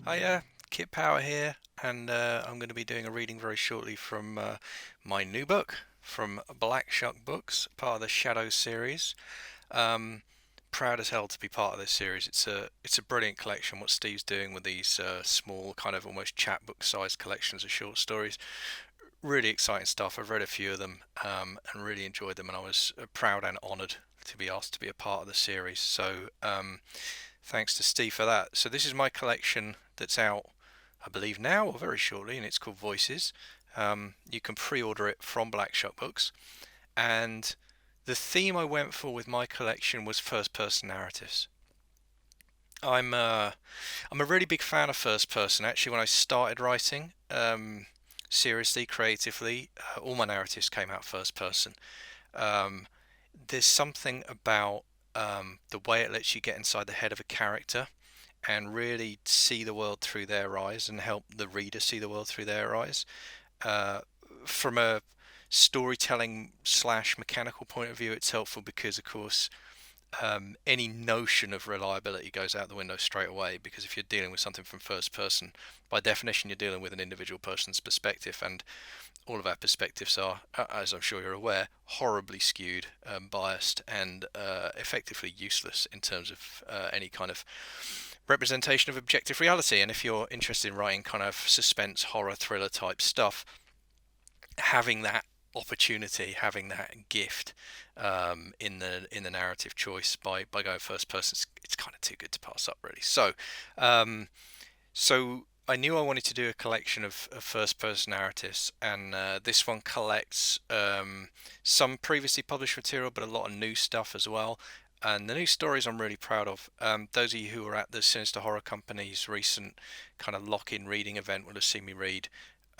Hi, Kit Power here, and I'm going to be doing a reading very shortly from my new book from Black Shuck Books, part of the Shadow series. Um, Proud as hell to be part of this series. It's a brilliant collection. What Steve's doing with these small, kind of almost chapbook-sized collections of short stories. Really exciting stuff. I've read a few of them and really enjoyed them, and I was proud and honoured to be asked to be a part of the series. So thanks to Steve for that. So this is my collection that's out, I believe now or very shortly, and it's called Voices. You can pre-order it from Black Shuck Books, and the theme I went for with my collection was first-person narratives. I'm uh, I'm a really big fan of first person. Actually, when I started writing, seriously, creatively, all my narratives came out first person. Um, there's something about the way it lets you get inside the head of a character and really see the world through their eyes and help the reader see the world through their eyes. Uh, from a storytelling slash mechanical point of view, it's helpful because, of course, any notion of reliability goes out the window straight away. Because if you're dealing with something from first person, by definition, you're dealing with an individual person's perspective, and all of our perspectives are, as I'm sure you're aware, horribly skewed, biased, and effectively useless in terms of any kind of representation of objective reality. And if you're interested in writing kind of suspense, horror, thriller type stuff, having that opportunity, having that gift in the narrative choice by going first person, it's kind of too good to pass up, really. Um, so I knew I wanted to do a collection of first person narratives, and this one collects some previously published material, but a lot of new stuff as well. And the new stories I'm really proud of. Those of you who were at the Sinister Horror Company's recent kind of lock-in reading event will have seen me read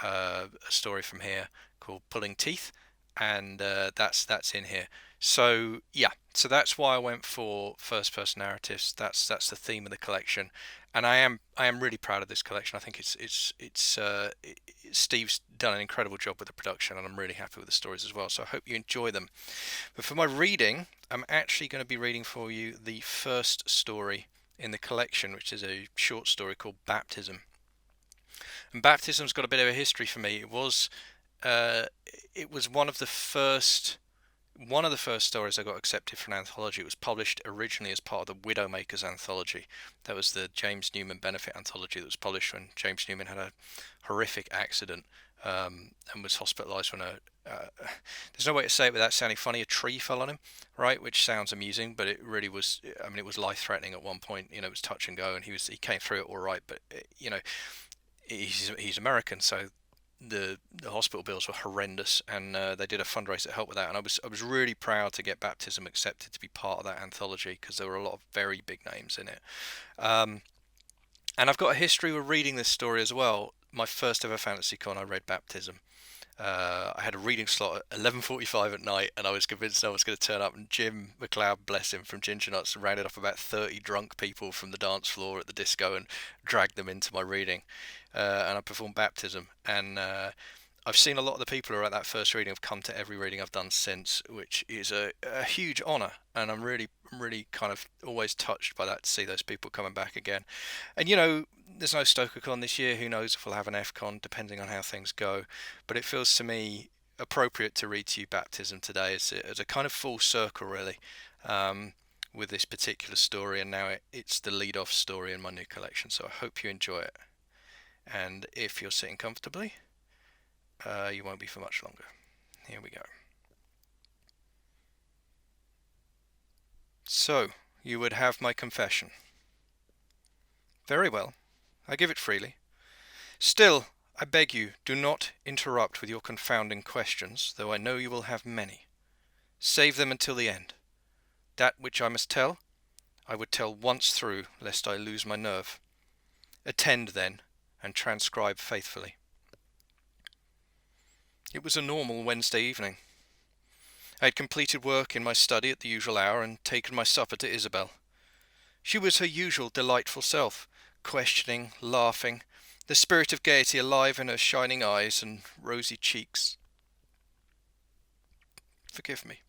a story from here called Pulling Teeth, and that's in here. So yeah, so that's why I went for first-person narratives. That's the theme of the collection, and I am really proud of this collection. I think Steve's done an incredible job with the production, and I'm really happy with the stories as well. So I hope you enjoy them. But for my reading, I'm actually going to be reading for you the first story in the collection, which is a short story called Baptism. And baptism's got a bit of a history for me. Uh, it was one of the first stories I got accepted for an anthology. It was published originally as part of the Widowmakers anthology. That was the James Newman benefit anthology that was published when James Newman had a horrific accident and was hospitalised when there's no way to say it without sounding funny. A tree fell on him, right? Which sounds amusing, but it really was. I mean, it was life-threatening at one point. It was touch and go, and he came through it all right. But he's American, so the hospital bills were horrendous, and they did a fundraiser to help with that. And I was really proud to get Baptism accepted to be part of that anthology because there were a lot of very big names in it. Um, and I've got a history with reading this story as well. My first ever fantasy con, I read Baptism. I had a reading slot at 11:45 at night, and I was convinced I was going to turn up. And Jim McLeod, bless him, from Ginger Nuts, rounded up about 30 drunk people from the dance floor at the disco and dragged them into my reading. And I performed Baptism. And I've seen a lot of the people who are at that first reading have come to every reading I've done since, which is a huge honour. And I'm really kind of always touched by that to see those people coming back again. And there's no StokerCon this year. Who knows if we'll have an FCon, depending on how things go. But it feels to me appropriate to read to you Baptism today as a kind of full circle, really, with this particular story. And now it's the lead-off story in my new collection. So I hope you enjoy it. And if you're sitting comfortably, you won't be for much longer. Here we go. So, you would have my confession. Very well, I give it freely. Still, I beg you, do not interrupt with your confounding questions, though I know you will have many. Save them until the end. That which I must tell, I would tell once through, lest I lose my nerve. Attend, then, and transcribe faithfully. It was a normal Wednesday evening. I had completed work in my study at the usual hour and taken my supper to Isabel. She was her usual delightful self, questioning, laughing, the spirit of gaiety alive in her shining eyes and rosy cheeks. Forgive me.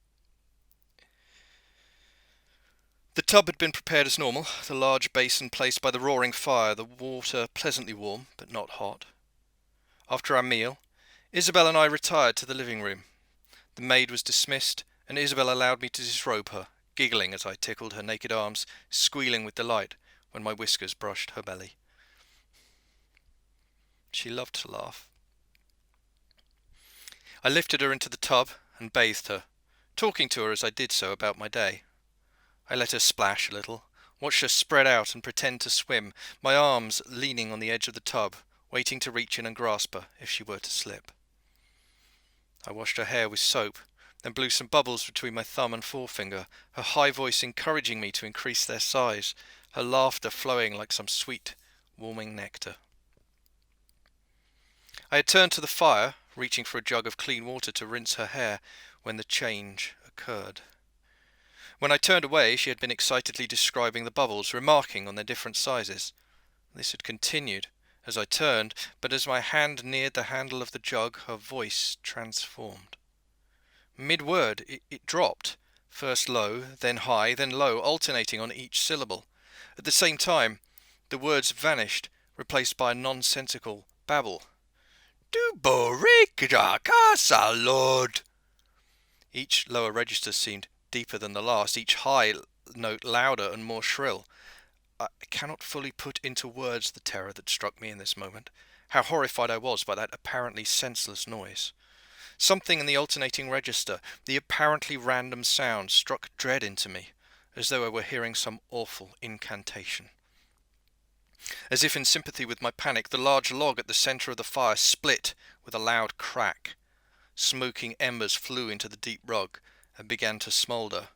The tub had been prepared as normal, the large basin placed by the roaring fire, the water pleasantly warm, but not hot. After our meal, Isabel and I retired to the living room. The maid was dismissed, and Isabel allowed me to disrobe her, giggling as I tickled her naked arms, squealing with delight when my whiskers brushed her belly. She loved to laugh. I lifted her into the tub and bathed her, talking to her as I did so about my day. I let her splash a little, watched her spread out and pretend to swim, my arms leaning on the edge of the tub, waiting to reach in and grasp her if she were to slip. I washed her hair with soap, then blew some bubbles between my thumb and forefinger, her high voice encouraging me to increase their size, her laughter flowing like some sweet, warming nectar. I had turned to the fire, reaching for a jug of clean water to rinse her hair, when the change occurred. When I turned away, she had been excitedly describing the bubbles, remarking on their different sizes. This had continued as I turned, but as my hand neared the handle of the jug, her voice transformed. Mid-word, it dropped, first low, then high, then low, alternating on each syllable. At the same time, the words vanished, replaced by a nonsensical babble. Du borika Lord. Each lower register seemed deeper than the last, each high note louder and more shrill. I cannot fully put into words the terror that struck me in this moment, how horrified I was by that apparently senseless noise. Something in the alternating register, the apparently random sound, struck dread into me, as though I were hearing some awful incantation. As if in sympathy with my panic, the large log at the centre of the fire split with a loud crack. Smoking embers flew into the deep rug and began to smoulder.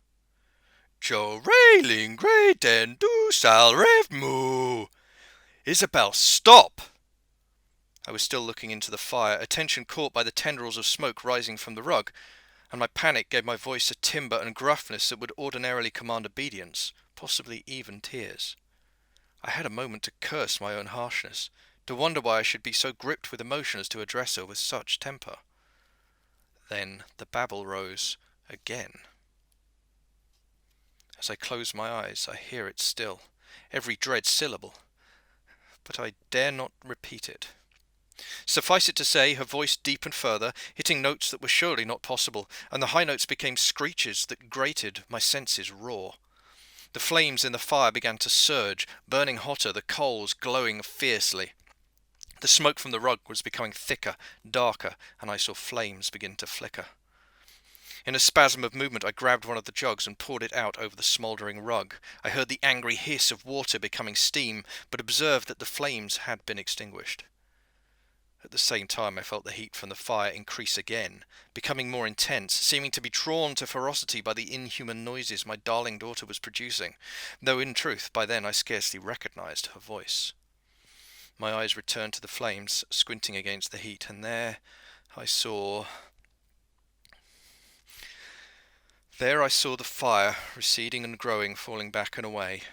Jo railing great and do sal rev moo. Isabel, stop! I was still looking into the fire, attention caught by the tendrils of smoke rising from the rug, and my panic gave my voice a timbre and gruffness that would ordinarily command obedience, possibly even tears. I had a moment to curse my own harshness, to wonder why I should be so gripped with emotion as to address her with such temper. Then the babble rose again. As I close my eyes, I hear it still, every dread syllable, but I dare not repeat it. Suffice it to say, her voice deepened further, hitting notes that were surely not possible, and the high notes became screeches that grated my senses raw. The flames in the fire began to surge, burning hotter, the coals glowing fiercely. The smoke from the rug was becoming thicker, darker, and I saw flames begin to flicker. In a spasm of movement, I grabbed one of the jugs and poured it out over the smouldering rug. I heard the angry hiss of water becoming steam, but observed that the flames had been extinguished. At the same time, I felt the heat from the fire increase again, becoming more intense, seeming to be drawn to ferocity by the inhuman noises my darling daughter was producing, though in truth by then I scarcely recognized her voice. My eyes returned to the flames, squinting against the heat, and there I saw the fire, receding and growing, falling back and away.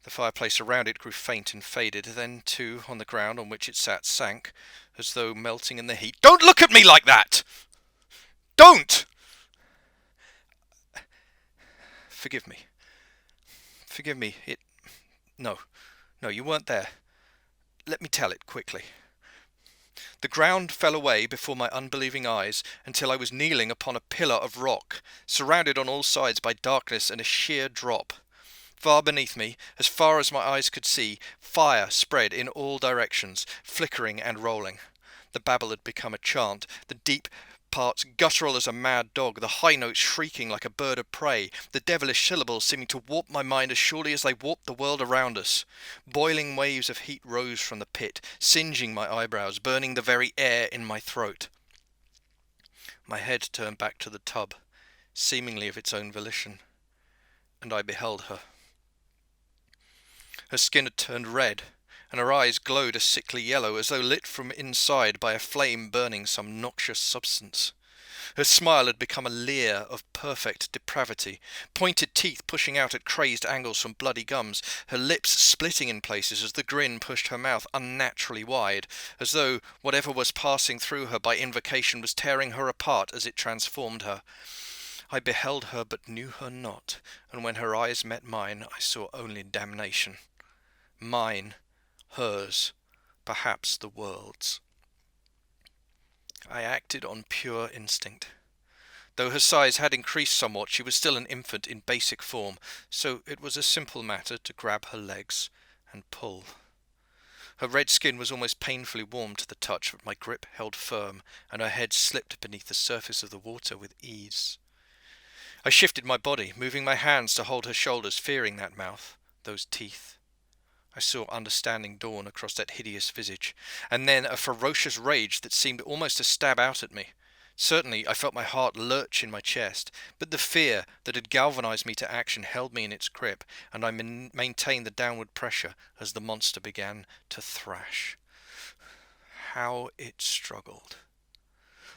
The fireplace around it grew faint and faded, then, too, on the ground on which it sat sank, as though melting in the heat. "Don't look at me like that! Don't!" Forgive me. No, you weren't there. Let me tell it quickly. The ground fell away before my unbelieving eyes until I was kneeling upon a pillar of rock, surrounded on all sides by darkness and a sheer drop. Far beneath me, as far as my eyes could see, fire spread in all directions, flickering and rolling. The babble had become a chant, the deep parts guttural as a mad dog, the high notes shrieking like a bird of prey, the devilish syllables seeming to warp my mind as surely as they warped the world around us. Boiling waves of heat rose from the pit, singeing my eyebrows, burning the very air in my throat. My head turned back to the tub, seemingly of its own volition, and I beheld her. Her skin had turned red, and her eyes glowed a sickly yellow, as though lit from inside by a flame burning some noxious substance. Her smile had become a leer of perfect depravity, pointed teeth pushing out at crazed angles from bloody gums, her lips splitting in places as the grin pushed her mouth unnaturally wide, as though whatever was passing through her by invocation was tearing her apart as it transformed her. I beheld her but knew her not, and when her eyes met mine I saw only damnation. Mine, hers, perhaps the world's. I acted on pure instinct. Though her size had increased somewhat, she was still an infant in basic form, so it was a simple matter to grab her legs and pull. Her red skin was almost painfully warm to the touch, but my grip held firm, and her head slipped beneath the surface of the water with ease. I shifted my body, moving my hands to hold her shoulders, fearing that mouth, those teeth. I saw understanding dawn across that hideous visage, and then a ferocious rage that seemed almost to stab out at me. Certainly I felt my heart lurch in my chest, but the fear that had galvanized me to action held me in its grip, and I maintained the downward pressure as the monster began to thrash. How it struggled!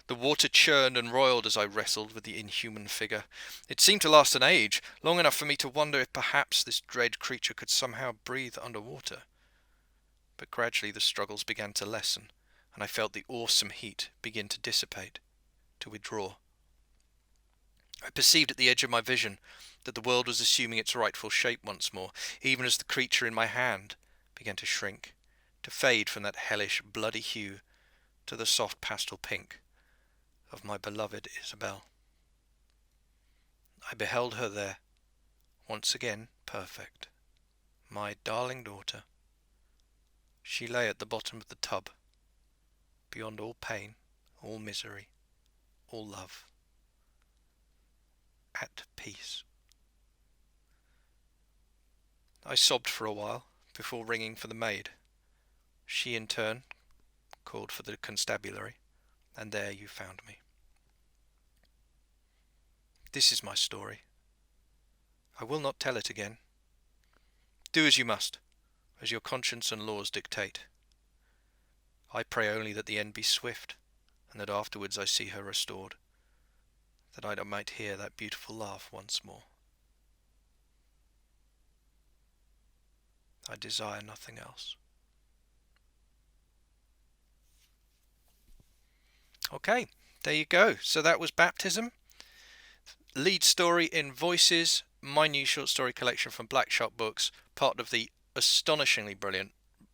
The water churned and roiled as I wrestled with the inhuman figure. It seemed to last an age, long enough for me to wonder if perhaps this dread creature could somehow breathe underwater. But gradually the struggles began to lessen, and I felt the awesome heat begin to dissipate, to withdraw. I perceived at the edge of my vision that the world was assuming its rightful shape once more, even as the creature in my hand began to shrink, to fade from that hellish, bloody hue to the soft pastel pink of my beloved Isabel. I beheld her there, once again perfect, my darling daughter. She lay at the bottom of the tub, beyond all pain, all misery, all love, at peace. I sobbed for a while before ringing for the maid. She in turn called for the constabulary, and there you found me. This is my story. I will not tell it again. Do as you must, as your conscience and laws dictate. I pray only that the end be swift, and that afterwards I see her restored, that I might hear that beautiful laugh once more. I desire nothing else. Okay, there you go. So that was Baptism. Lead story in Voices, my new short story collection from Black Shark Books, part of the astonishingly brilliant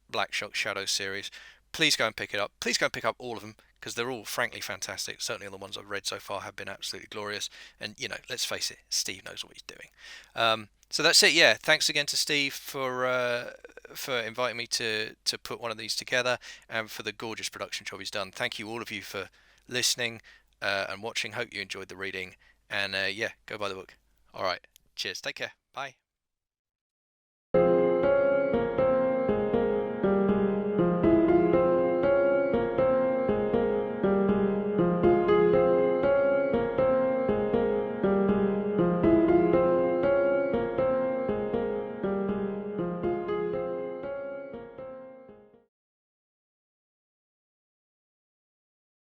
Black Shark Shadow series. Please go and pick it up. Please go and pick up all of them, because they're all frankly fantastic. Certainly the ones I've read so far have been absolutely glorious. And, you know, let's face it, Steve knows what he's doing. So that's it. Yeah, thanks again to Steve for inviting me to put one of these together, and for the gorgeous production job he's done. Thank you all of you for listening and watching. Hope you enjoyed the reading. And yeah, go buy the book. All right. Cheers. Take care. Bye.